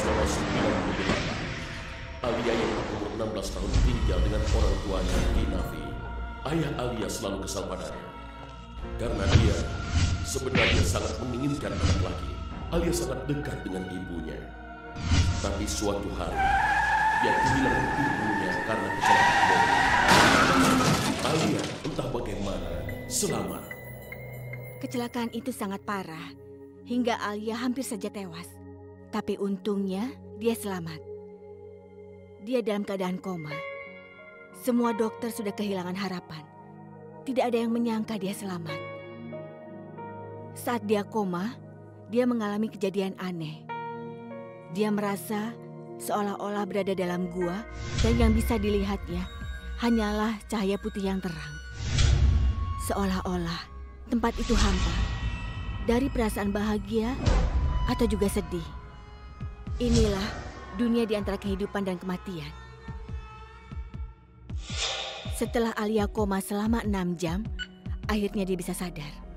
nomor 98. Alia yang berumur 16 tahun tinggal dengan orang tuanya di Navi. Ayah Alia selalu kesal padanya. Karena dia sebenarnya sangat menginginkan anak laki. Alia sangat dekat dengan ibunya. Tapi suatu hari, dia kehilangan ibunya karena kecelakaan mobil. Alia entah bagaimana selamat. Kecelakaan itu sangat parah, hingga Alia hampir saja tewas. Tapi untungnya, dia selamat. Dia dalam keadaan koma. Semua dokter sudah kehilangan harapan. Tidak ada yang menyangka dia selamat. Saat dia koma, dia mengalami kejadian aneh. Dia merasa seolah-olah berada dalam gua dan yang bisa dilihatnya hanyalah cahaya putih yang terang. Seolah-olah tempat itu hampa dari perasaan bahagia atau juga sedih. Inilah dunia di antara kehidupan dan kematian. Setelah Alia koma selama 6 jam, akhirnya dia bisa sadar.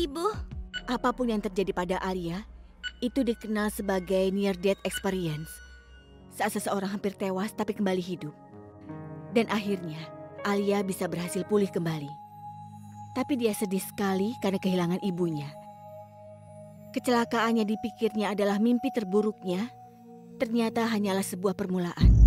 Ibu, Apapun yang terjadi pada Alia, itu dikenal sebagai near-death experience. Saat seseorang hampir tewas tapi kembali hidup. Dan akhirnya, Alia bisa berhasil pulih kembali. Tapi dia sedih sekali karena kehilangan ibunya. Kecelakaannya dipikirnya adalah mimpi terburuknya, ternyata hanyalah sebuah permulaan.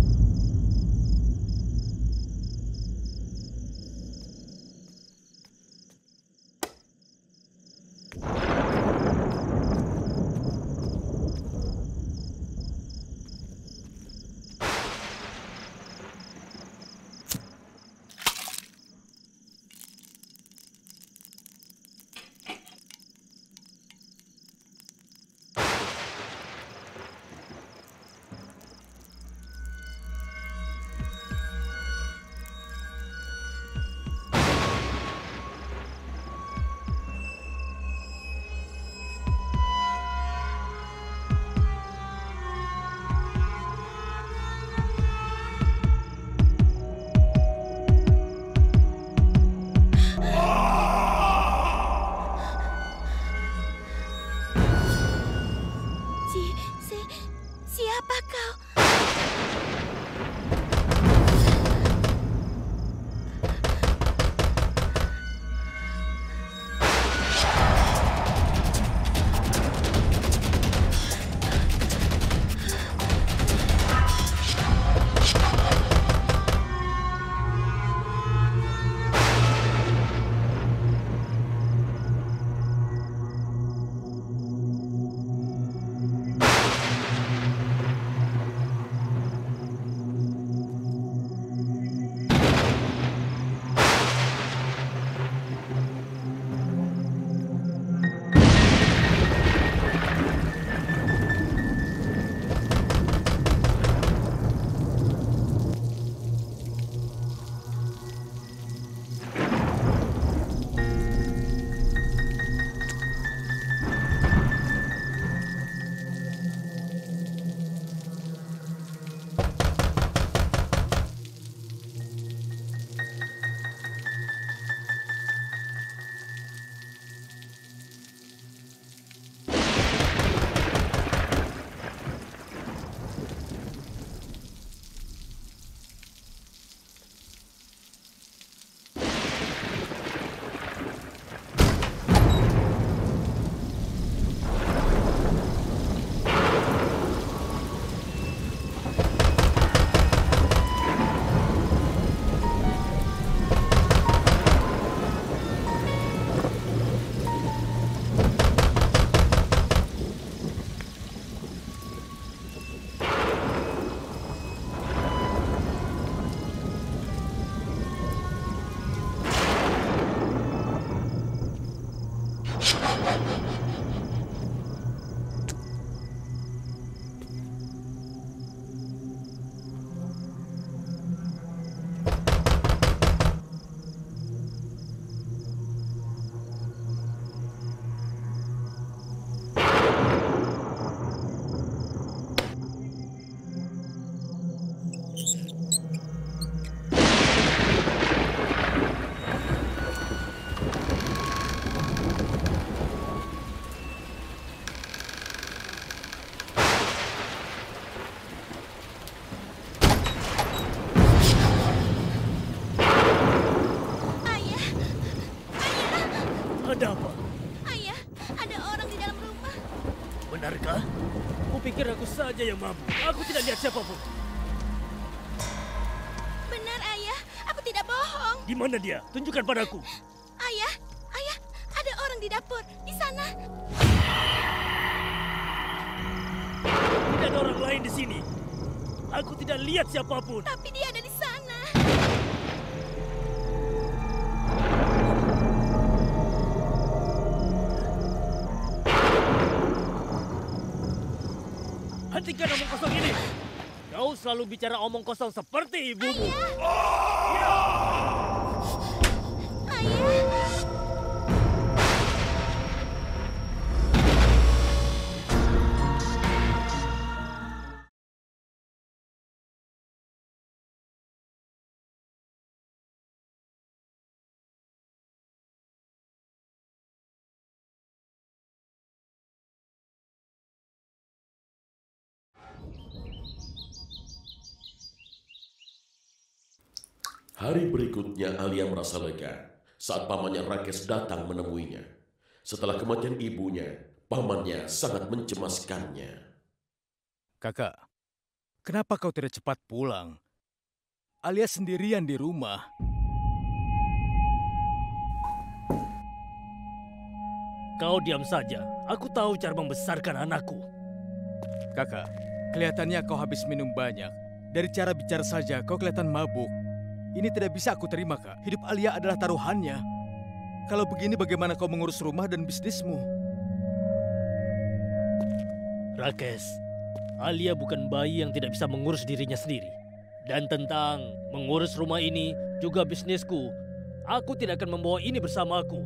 saja yang mabuk. Aku tidak lihat siapapun. Benar, Ayah. Aku tidak bohong. Di mana dia? Tunjukkan padaku. Ayah, ada orang di dapur. Di sana. Tidak ada orang lain di sini. Aku tidak lihat siapapun. Tapi dia ada di sana. Hentikan omong kosong ini. Kau selalu bicara omong kosong seperti ibumu. Ayah. Hari berikutnya Alia merasa lega saat pamannya Rakes datang menemuinya. Setelah kematian ibunya, pamannya sangat mencemaskannya. Kakak, kenapa kau tidak cepat pulang? Alia sendirian di rumah. Kau diam saja. Aku tahu cara membesarkan anakku. Kakak, kelihatannya kau habis minum banyak. Dari cara bicara saja kau kelihatan mabuk. Ini tidak bisa aku terima, Kak. Hidup Alia adalah taruhannya. Kalau begini bagaimana kau mengurus rumah dan bisnismu? Rakes, Alia bukan bayi yang tidak bisa mengurus dirinya sendiri. Dan tentang mengurus rumah ini, juga bisnisku, aku tidak akan membawa ini bersamaku.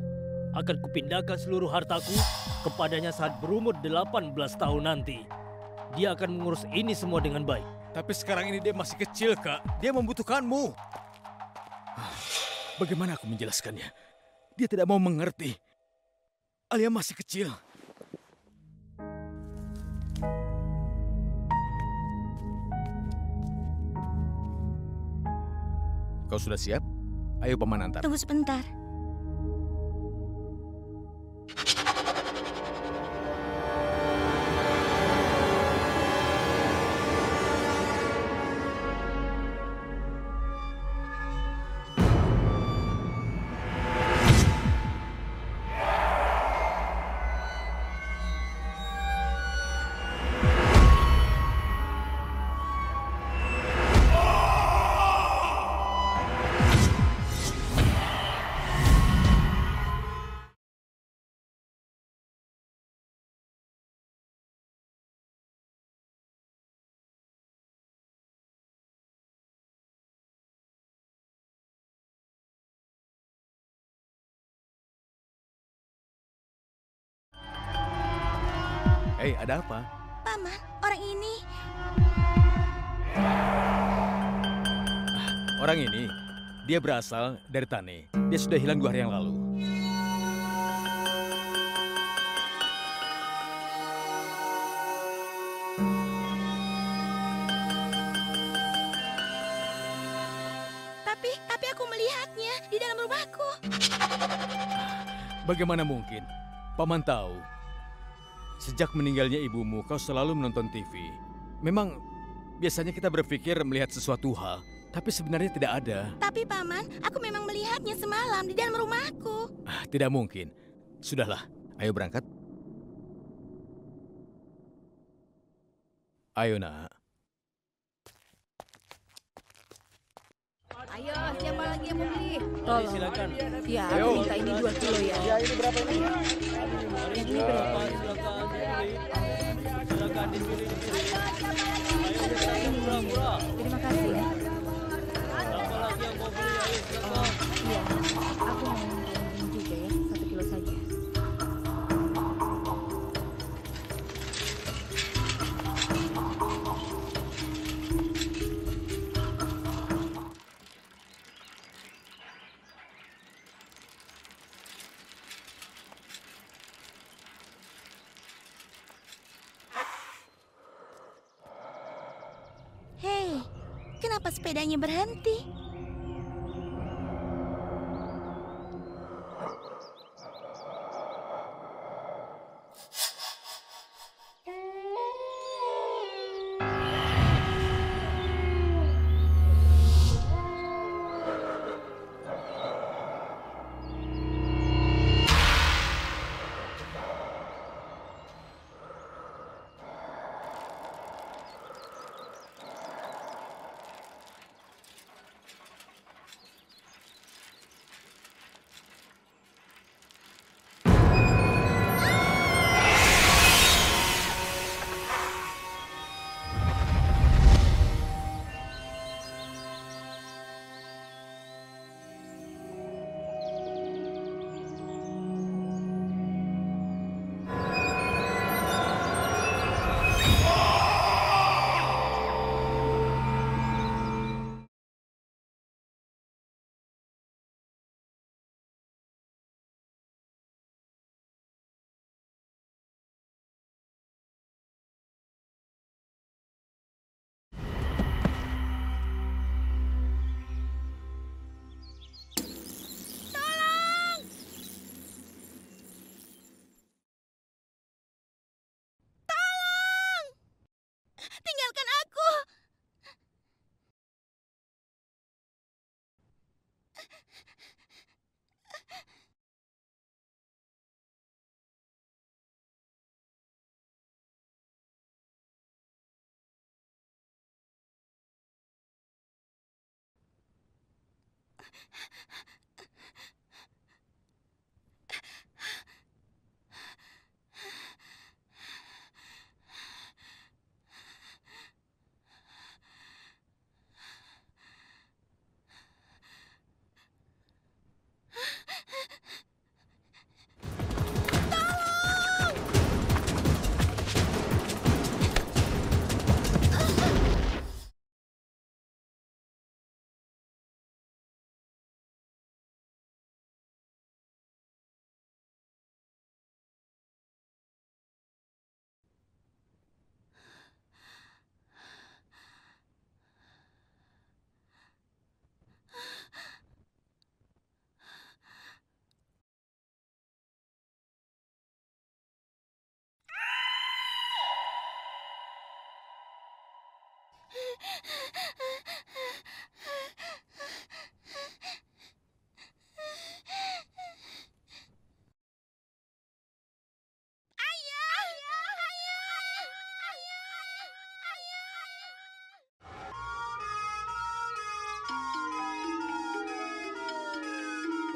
Akan kupindahkan seluruh hartaku kepadanya saat berumur 18 tahun nanti. Dia akan mengurus ini semua dengan baik. Tapi sekarang ini dia masih kecil, Kak. Dia membutuhkanmu. Bagaimana aku menjelaskannya? Dia tidak mau mengerti. Alia masih kecil. Kau sudah siap? Ayo paman antar. Tunggu sebentar. Hei, ada apa? Paman, orang ini. Orang ini, dia berasal dari Tane. Dia sudah hilang 2 hari yang lalu. Tapi aku melihatnya di dalam rumahku. Bagaimana mungkin? Paman tahu. Sejak meninggalnya ibumu, kau selalu menonton TV. Memang biasanya kita berpikir melihat sesuatu hal, tapi sebenarnya tidak ada. Tapi Paman, aku memang melihatnya semalam di dalam rumahku. Tidak mungkin. Sudahlah, ayo berangkat. Ayo nak. Ayo, siapa lagi yang mau beli? Tolong. Silakan. Ya, Ayo. aku minta ini 2 kilo ya. Ya, ini berapa ini? Yang ini berapa? Silakan dipilih. Terima kasih ya. Siapa lagi yang mau beli? Ayo silakan. Iya, aku mau minta yang ini juga ya, 1 kilo saja. Hei, kenapa sepedanya berhenti?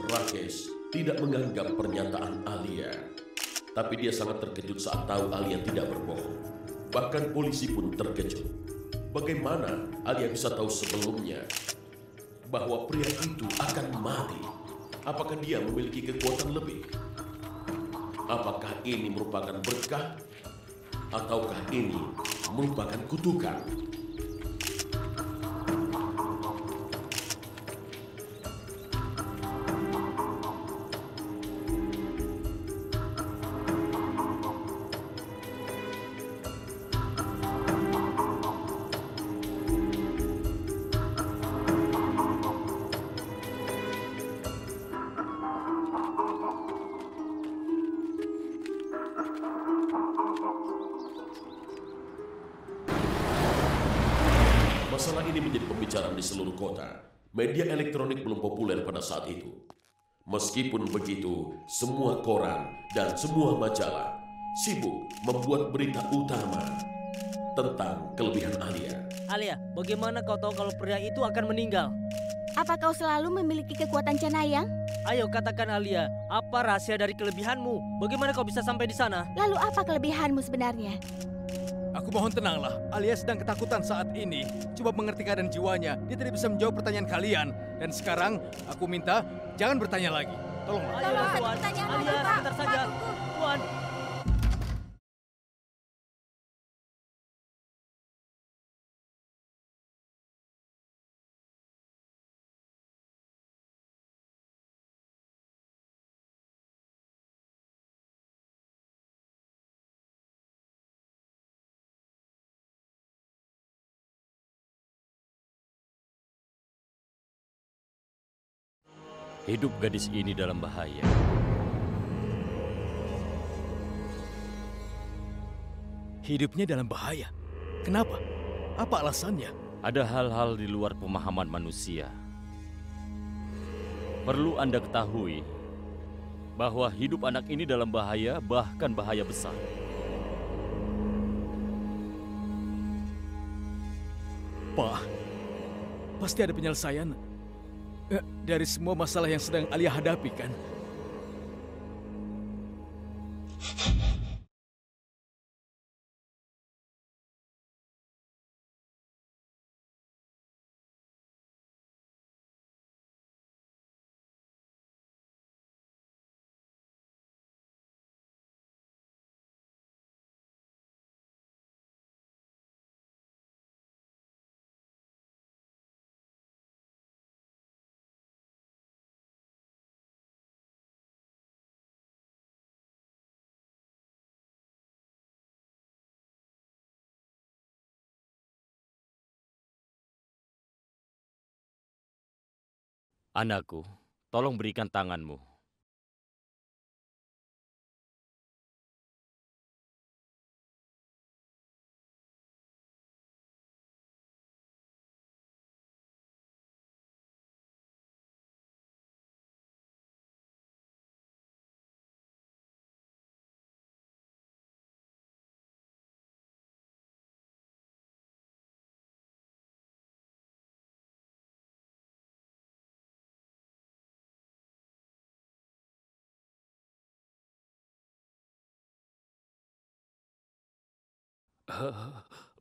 Rakesh tidak menganggap pernyataan Alia. Tapi dia sangat terkejut saat tahu Alia tidak berbohong. Bahkan polisi pun terkejut. Bagaimana Alia bisa tahu sebelumnya bahwa pria itu akan mati? Apakah dia memiliki kekuatan lebih? Apakah ini merupakan berkah? Ataukah ini merupakan kutukan? Masalah ini menjadi pembicaraan di seluruh kota. Media elektronik belum populer pada saat itu. Meskipun begitu, semua koran dan semua majalah sibuk membuat berita utama tentang kelebihan Alia. Alia, bagaimana kau tahu kalau pria itu akan meninggal? Apa kau selalu memiliki kekuatan canayang? Ayo katakan Alia, apa rahasia dari kelebihanmu? Bagaimana kau bisa sampai di sana? Lalu apa kelebihanmu sebenarnya? Aku mohon tenanglah, Alia sedang ketakutan saat ini. Coba mengerti keadaan jiwanya, dia tidak bisa menjawab pertanyaan kalian. Dan sekarang, aku minta jangan bertanya lagi. Tolonglah. Ayo, Tolong, Tuan. pertanyaan Alia, Bapak. sebentar saja. Tuan. Hidup gadis ini dalam bahaya. Hidupnya dalam bahaya. Kenapa? Apa alasannya? Ada hal-hal di luar pemahaman manusia. Perlu Anda ketahui bahwa hidup anak ini dalam bahaya, bahkan bahaya besar. Pak, pasti ada penyelesaian dari semua masalah yang sedang Alia hadapi, kan? Anakku, tolong berikan tanganmu.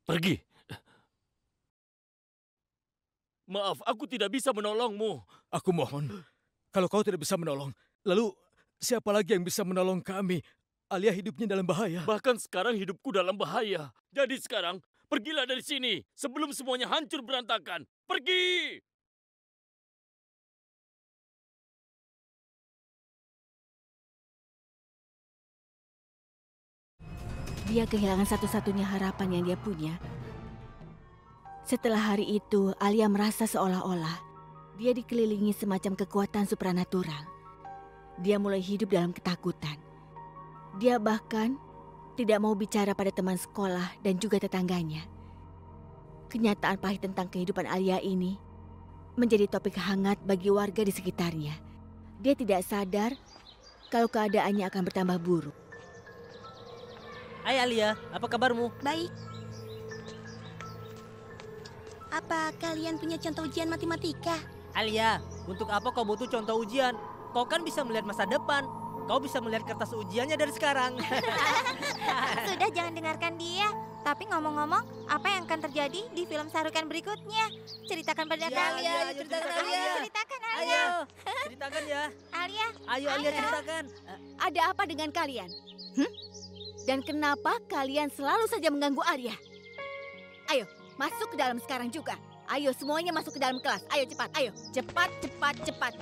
Pergi. Maaf, aku tidak bisa menolongmu. Aku mohon, kalau kau tidak bisa menolong, lalu siapa lagi yang bisa menolong kami? Alia hidupnya dalam bahaya. Bahkan sekarang hidupku dalam bahaya. Jadi sekarang, pergilah dari sini sebelum semuanya hancur berantakan. Pergi! Dia kehilangan satu-satunya harapan yang dia punya. Setelah hari itu, Alia merasa seolah-olah dia dikelilingi semacam kekuatan supranatural. Dia mulai hidup dalam ketakutan. Dia bahkan tidak mau bicara pada teman sekolah dan juga tetangganya. Kenyataan pahit tentang kehidupan Alia ini menjadi topik hangat bagi warga di sekitarnya. Dia tidak sadar kalau keadaannya akan bertambah buruk. Hai Alia, apa kabarmu? Baik. Apa kalian punya contoh ujian matematika? Alia, untuk apa kau butuh contoh ujian? Kau kan bisa melihat masa depan. Kau bisa melihat kertas ujiannya dari sekarang. Sudah, jangan dengarkan dia. Tapi ngomong-ngomong, apa yang akan terjadi di film Sarukan berikutnya? Ceritakan pada kami. ceritakan Alia. Ceritakan Alia. Ayo, ceritakan ya. Alia. Ayo Alia ceritakan. Ada apa dengan kalian? Dan kenapa kalian selalu saja mengganggu Alia? Ayo, masuk ke dalam sekarang juga. Ayo, semuanya masuk ke dalam kelas. Ayo, cepat. Ayo, cepat, cepat, cepat.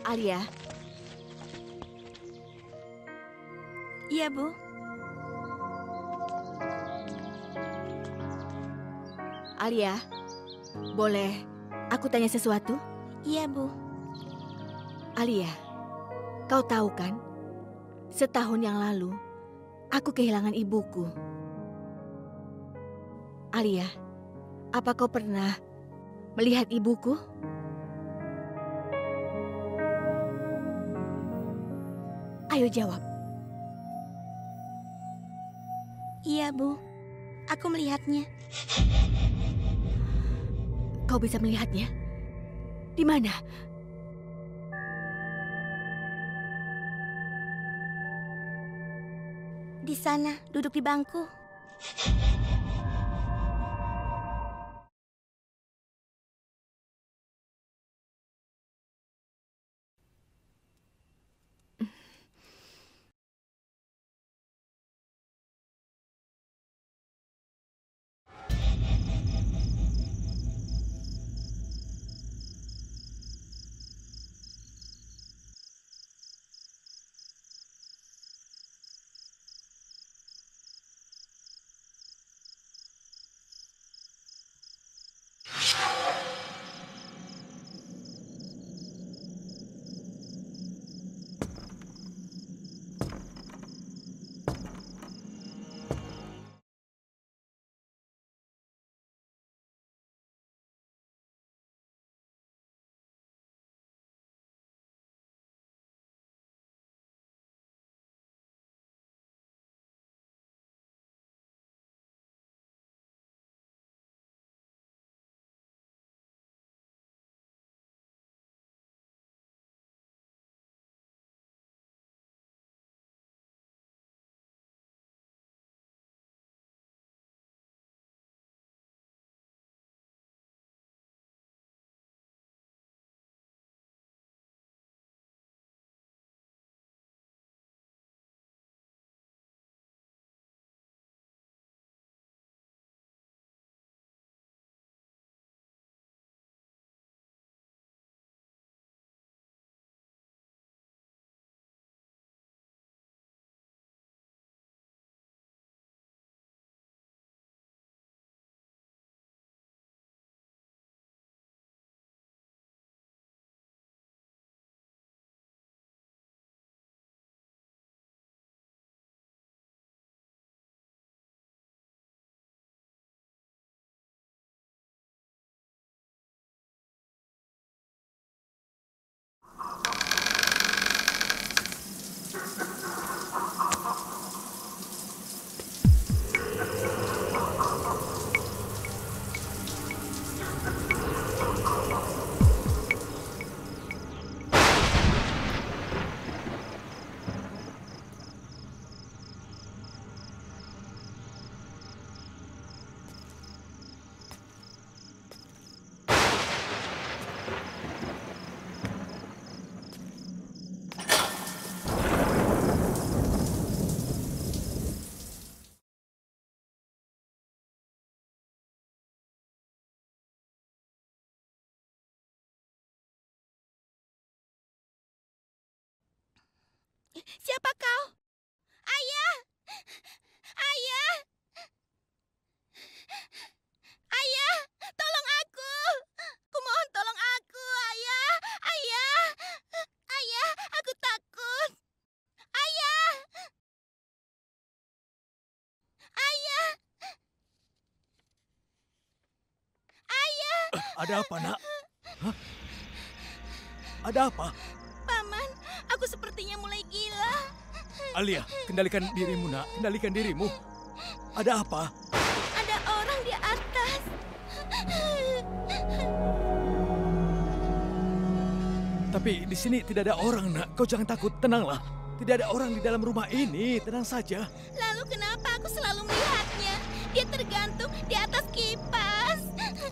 Alia. Iya, Bu. Alia, boleh aku tanya sesuatu? Iya, Bu. Alia, kau tahu kan? Setahun yang lalu, aku kehilangan ibuku. Alia, apa kau pernah melihat ibuku? Ayo jawab. Iya, Bu. Aku melihatnya. Kau bisa melihatnya? Di mana? Di sana, duduk di bangku. Siapa kau? Ayah! Ayah! Ayah! Tolong aku! Kumohon tolong aku, Ayah! Ayah! Ayah, aku takut! Ayah! Ayah! Ayah! Ada apa, Nak? Hah? Ada apa? Paman, aku sepertinya mulai gila. Alia, kendalikan dirimu, Nak. Kendalikan dirimu. Ada apa? Ada orang di atas. Tapi di sini tidak ada orang, Nak. Kau jangan takut, tenanglah. Tidak ada orang di dalam rumah ini, tenang saja. Lalu kenapa aku selalu melihatnya? Dia tergantung di atas kipas.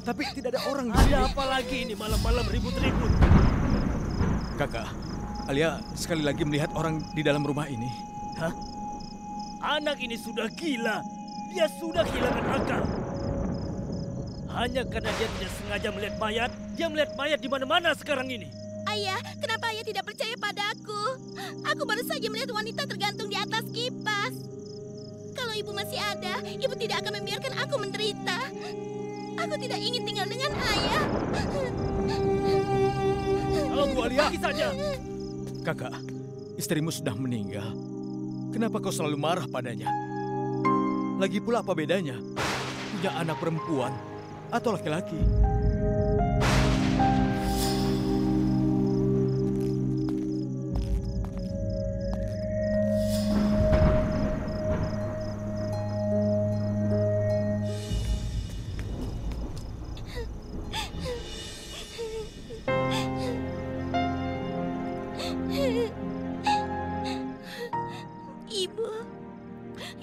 Tapi tidak ada orang di Ada sini. apa lagi ini malam-malam ribut-ribut? Kakak, Alia sekali lagi melihat orang di dalam rumah ini. Hah? Anak ini sudah gila. Dia sudah kehilangan akal. Hanya karena dia tidak sengaja melihat mayat, dia melihat mayat di mana-mana sekarang ini. Ayah, kenapa ayah tidak percaya padaku? Aku baru saja melihat wanita tergantung di atas kipas. Kalau ibu masih ada, ibu tidak akan membiarkan aku menderita. Aku tidak ingin tinggal dengan ayah. Kalau Bu Alia. pergi saja. Kakak, istrimu sudah meninggal. Kenapa kau selalu marah padanya? Lagi pula apa bedanya? Punya anak perempuan atau laki-laki?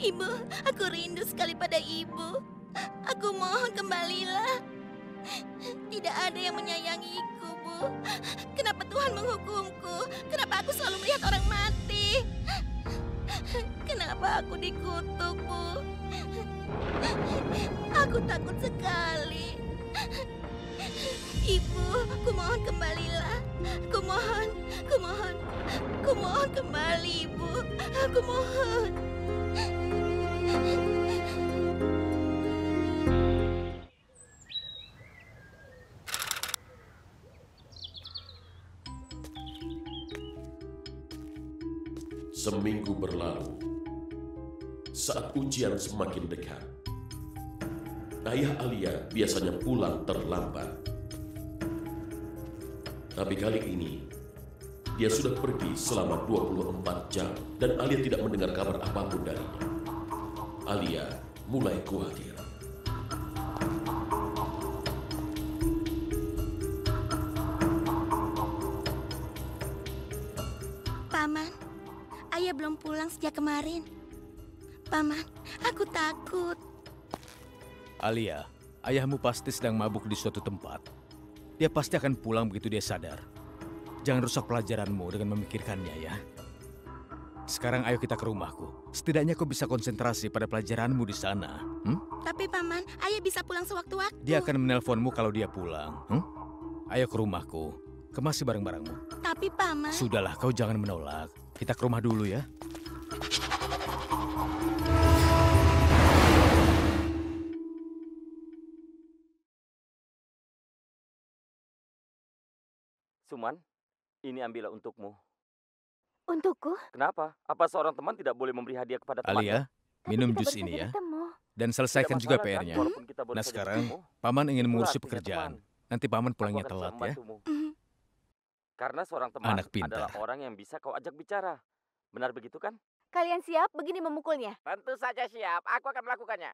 Ibu, aku rindu sekali pada ibu. Aku mohon kembalilah. Tidak ada yang menyayangiku, Bu. Kenapa Tuhan menghukumku? Kenapa aku selalu melihat orang mati? Kenapa aku dikutuk, Bu? Aku takut sekali. Ibu, kumohon kembalilah. Kumohon kembali, Ibu. Aku mohon. Seminggu berlalu. Saat ujian semakin dekat, ayah Alia biasanya pulang terlambat. Tapi kali ini, dia sudah pergi selama 24 jam dan Alia tidak mendengar kabar apapun darinya. Alia mulai khawatir. Paman, ayah belum pulang sejak kemarin. Paman, aku takut. Alia, ayahmu pasti sedang mabuk di suatu tempat. Dia pasti akan pulang begitu dia sadar. Jangan rusak pelajaranmu dengan memikirkannya ya. Sekarang ayo kita ke rumahku. Setidaknya kau bisa konsentrasi pada pelajaranmu di sana. Tapi Paman, ayah bisa pulang sewaktu-waktu. Dia akan menelponmu kalau dia pulang. Ayo ke rumahku. Kemasi barang-barangmu. Tapi Paman... Sudahlah, kau jangan menolak. Kita ke rumah dulu ya. Suman, ini ambillah untukmu. Untukku? Kenapa? Apa seorang teman tidak boleh memberi hadiah kepada temannya? Alia, minum jus ini ya. Dan selesaikan Tidak juga masalah, kan? PR-nya. Walaupun kita baru Nah saja sekarang, bertemu, Paman ingin itulah mengurusi artinya pekerjaan. teman. Nanti Paman Aku pulangnya akan telat bisa ya. membantumu. Mhm. Karena seorang teman Anak pintar. adalah orang yang bisa kau ajak bicara. Benar begitu kan? Kalian siap begini memukulnya? Tentu saja siap, aku akan melakukannya.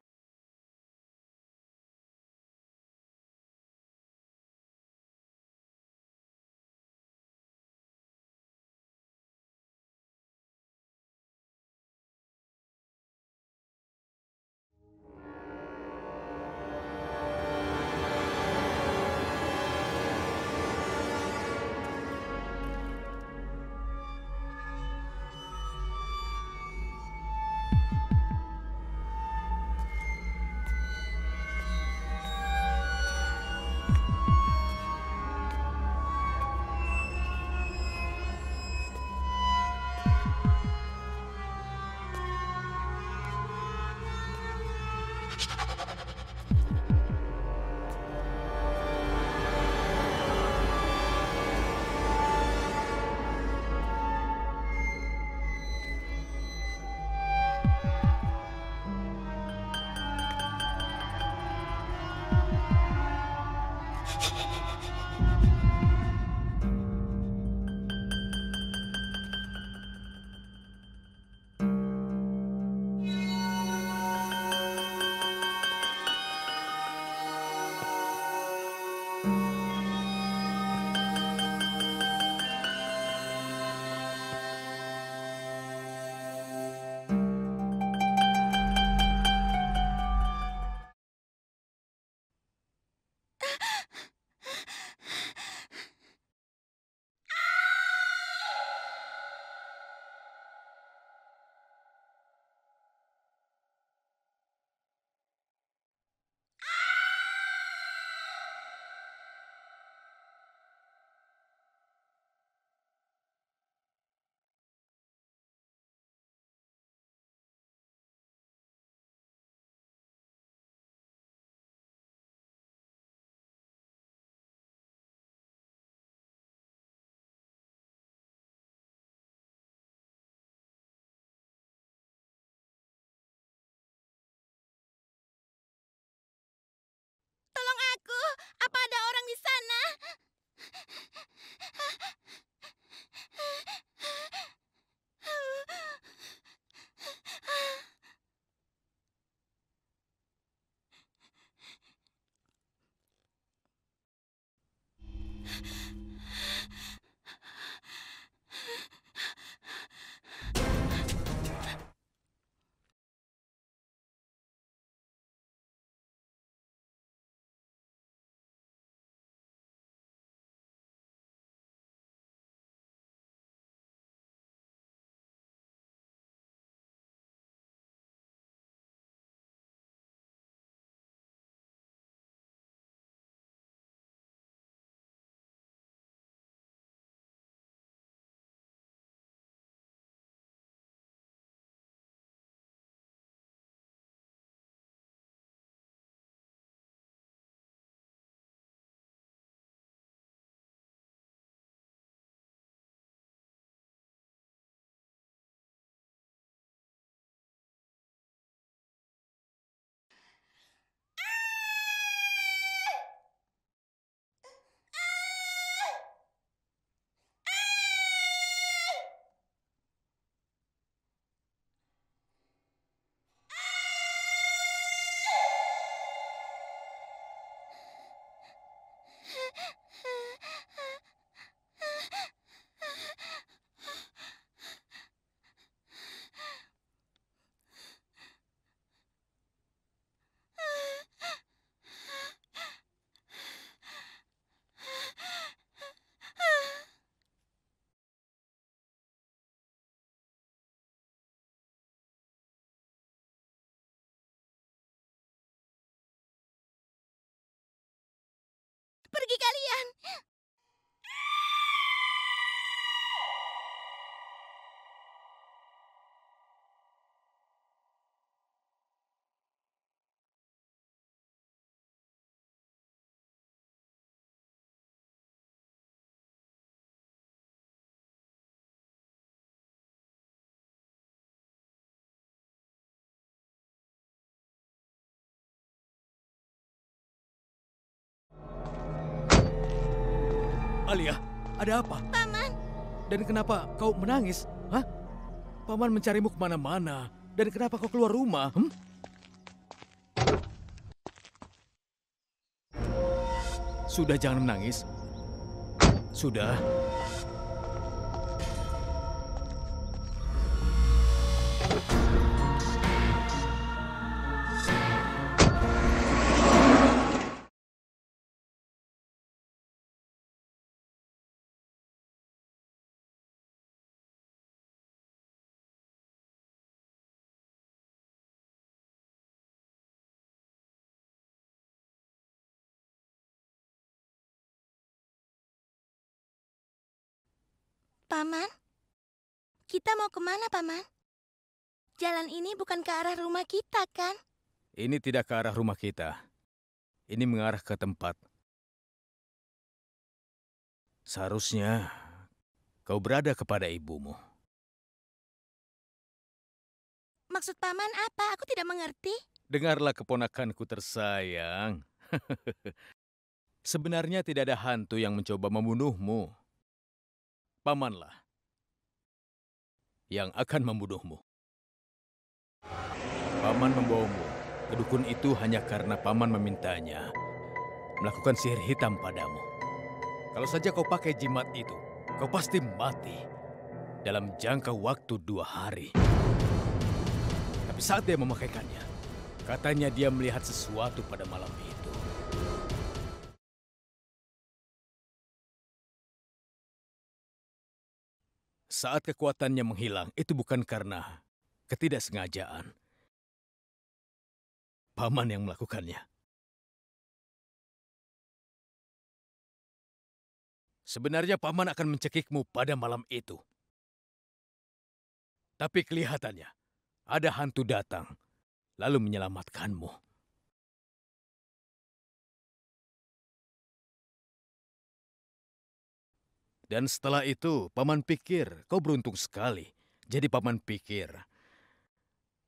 Tolong aku, apa ada orang di sana? Pergi kalian. Alia, ada apa? Paman, Dan kenapa kau menangis? Hah? Paman mencarimu kemana-mana. Dan kenapa kau keluar rumah? Sudah, jangan menangis. Sudah. Paman, kita mau kemana, Paman? Jalan ini bukan ke arah rumah kita, kan? Ini tidak ke arah rumah kita. Ini mengarah ke tempat. Seharusnya kau berada kepada ibumu. Maksud Paman apa? Aku tidak mengerti. Dengarlah keponakanku tersayang. Sebenarnya tidak ada hantu yang mencoba membunuhmu. Pamanlah yang akan membunuhmu. Paman membawamu ke dukun itu hanya karena Paman memintanya. melakukan sihir hitam padamu. Kalau saja kau pakai jimat itu, kau pasti mati dalam jangka waktu 2 hari. Tapi saat dia memakaikannya, katanya dia melihat sesuatu pada malam itu. Saat kekuatannya menghilang, itu bukan karena ketidaksengajaan. Paman yang melakukannya. Sebenarnya Paman akan mencekikmu pada malam itu. Tapi kelihatannya ada hantu datang, lalu menyelamatkanmu. Dan setelah itu, Paman pikir kau beruntung sekali. Jadi Paman pikir,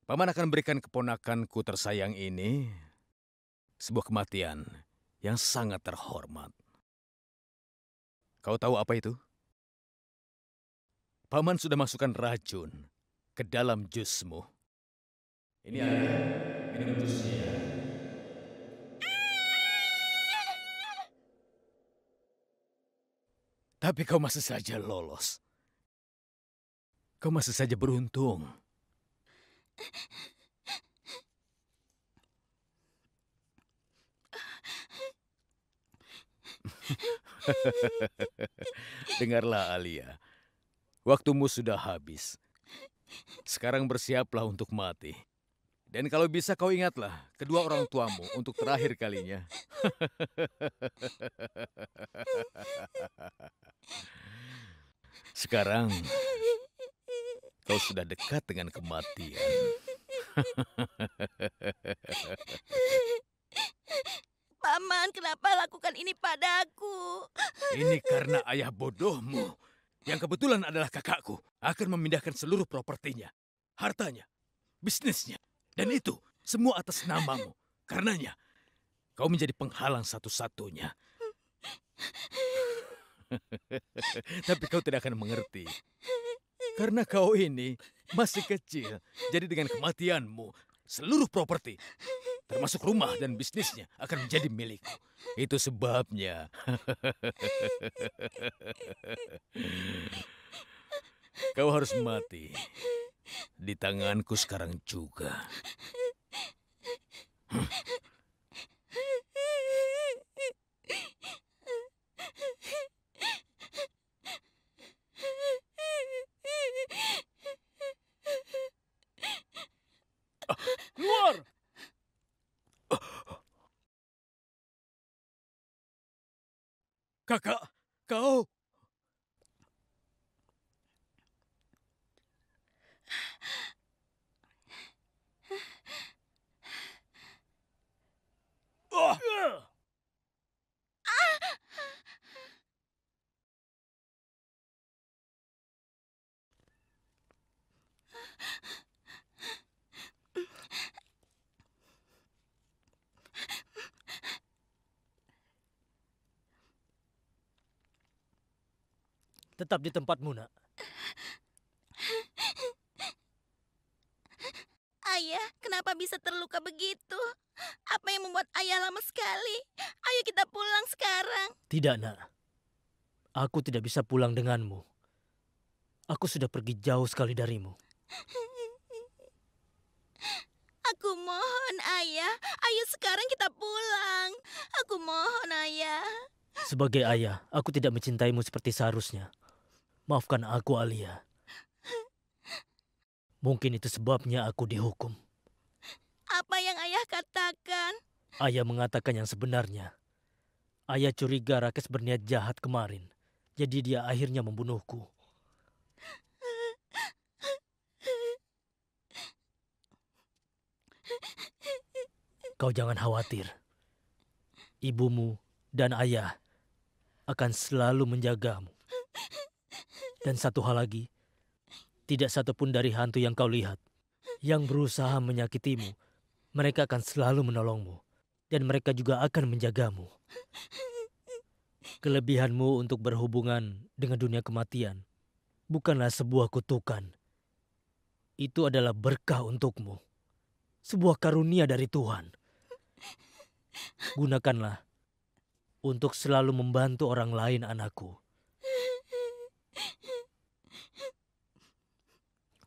Paman akan berikan keponakanku tersayang ini sebuah kematian yang sangat terhormat. Kau tahu apa itu? Paman sudah masukkan racun ke dalam jusmu. Ini ada, minum jusnya ya. Tapi kau masih saja lolos. Kau masih saja beruntung. Dengarlah Alia, waktumu sudah habis. Sekarang bersiaplah untuk mati. Dan kalau bisa kau ingatlah kedua orang tuamu untuk terakhir kalinya. Sekarang kau sudah dekat dengan kematian. Paman, kenapa lakukan ini padaku? Ini karena ayah bodohmu, yang kebetulan adalah kakakku, akan memindahkan seluruh propertinya, hartanya, bisnisnya, dan itu semua atas namamu. Karenanya, kau menjadi penghalang satu-satunya. Tapi kau tidak akan mengerti. Karena kau ini masih kecil, jadi dengan kematianmu, seluruh properti, termasuk rumah dan bisnisnya, akan menjadi milikku. Itu sebabnya. Kau harus mati di tanganku sekarang juga. Keluar! Kakak, kau... Tetap di tempatmu, nak. Ayah, kenapa bisa terluka begitu? Apa yang membuat ayah lama sekali? Ayo kita pulang sekarang. Tidak, nak. Aku tidak bisa pulang denganmu. Aku sudah pergi jauh sekali darimu. Aku mohon, ayah. Ayo sekarang kita pulang. Aku mohon, ayah. Sebagai ayah, aku tidak mencintaimu seperti seharusnya. Maafkan aku, Alia. Mungkin itu sebabnya aku dihukum. Apa yang ayah katakan? Ayah mengatakan yang sebenarnya. Ayah curiga Rakes berniat jahat kemarin. Jadi dia akhirnya membunuhku. Kau jangan khawatir. Ibumu dan ayah akan selalu menjagamu. Dan satu hal lagi, tidak satupun dari hantu yang kau lihat yang berusaha menyakitimu, mereka akan selalu menolongmu. Dan mereka juga akan menjagamu. Kelebihanmu untuk berhubungan dengan dunia kematian bukanlah sebuah kutukan. Itu adalah berkah untukmu. Sebuah karunia dari Tuhan. Gunakanlah untuk selalu membantu orang lain, anakku.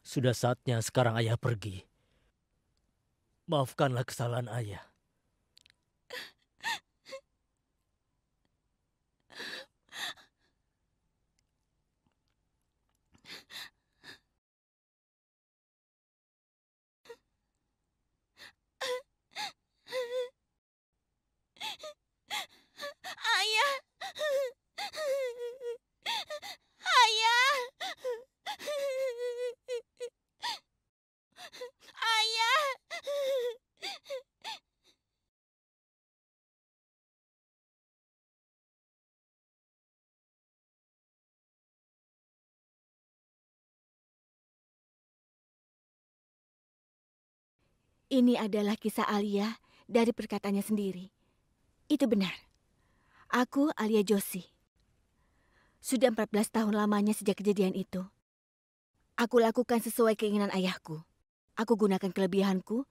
Sudah saatnya sekarang ayah pergi. Maafkanlah kesalahan ayah. Ayah. Ayah. Ayah. Ini adalah kisah Alia dari perkataannya sendiri. Itu benar. Aku Alia Joshi. Sudah 14 tahun lamanya sejak kejadian itu. Aku lakukan sesuai keinginan ayahku. Aku gunakan kelebihanku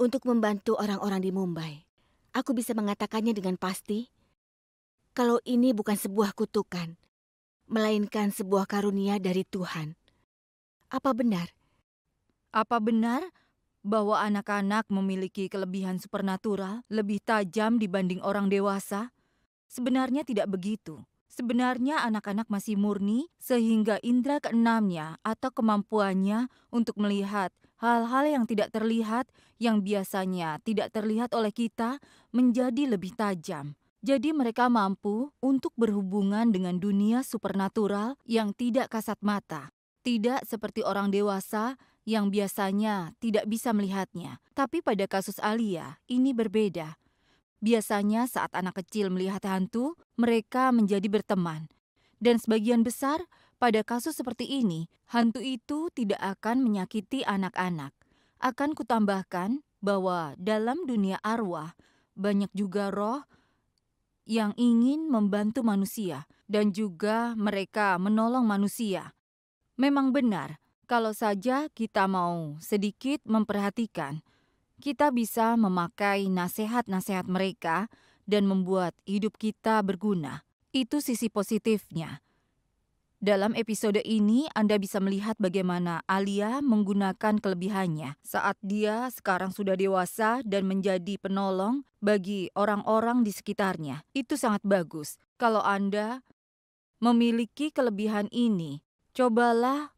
untuk membantu orang-orang di Mumbai. Aku bisa mengatakannya dengan pasti kalau ini bukan sebuah kutukan, melainkan sebuah karunia dari Tuhan. Apa benar? Apa benar bahwa anak-anak memiliki kelebihan supernatural lebih tajam dibanding orang dewasa? Sebenarnya tidak begitu. Sebenarnya anak-anak masih murni sehingga indera keenamnya atau kemampuannya untuk melihat hal-hal yang tidak terlihat yang biasanya tidak terlihat oleh kita menjadi lebih tajam. Jadi mereka mampu untuk berhubungan dengan dunia supernatural yang tidak kasat mata. Tidak seperti orang dewasa yang biasanya tidak bisa melihatnya. Tapi pada kasus Alia, ini berbeda. Biasanya saat anak kecil melihat hantu, mereka menjadi berteman. Dan sebagian besar, pada kasus seperti ini, hantu itu tidak akan menyakiti anak-anak. Akan kutambahkan bahwa dalam dunia arwah, banyak juga roh yang ingin membantu manusia, dan juga mereka menolong manusia. Memang benar, kalau saja kita mau sedikit memperhatikan, kita bisa memakai nasihat-nasihat mereka dan membuat hidup kita berguna. Itu sisi positifnya. Dalam episode ini, Anda bisa melihat bagaimana Alia menggunakan kelebihannya saat dia sekarang sudah dewasa dan menjadi penolong bagi orang-orang di sekitarnya. Itu sangat bagus. Kalau Anda memiliki kelebihan ini, cobalah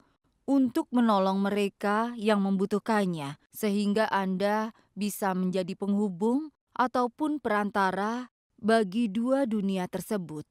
untuk menolong mereka yang membutuhkannya, sehingga Anda bisa menjadi penghubung ataupun perantara bagi dua dunia tersebut.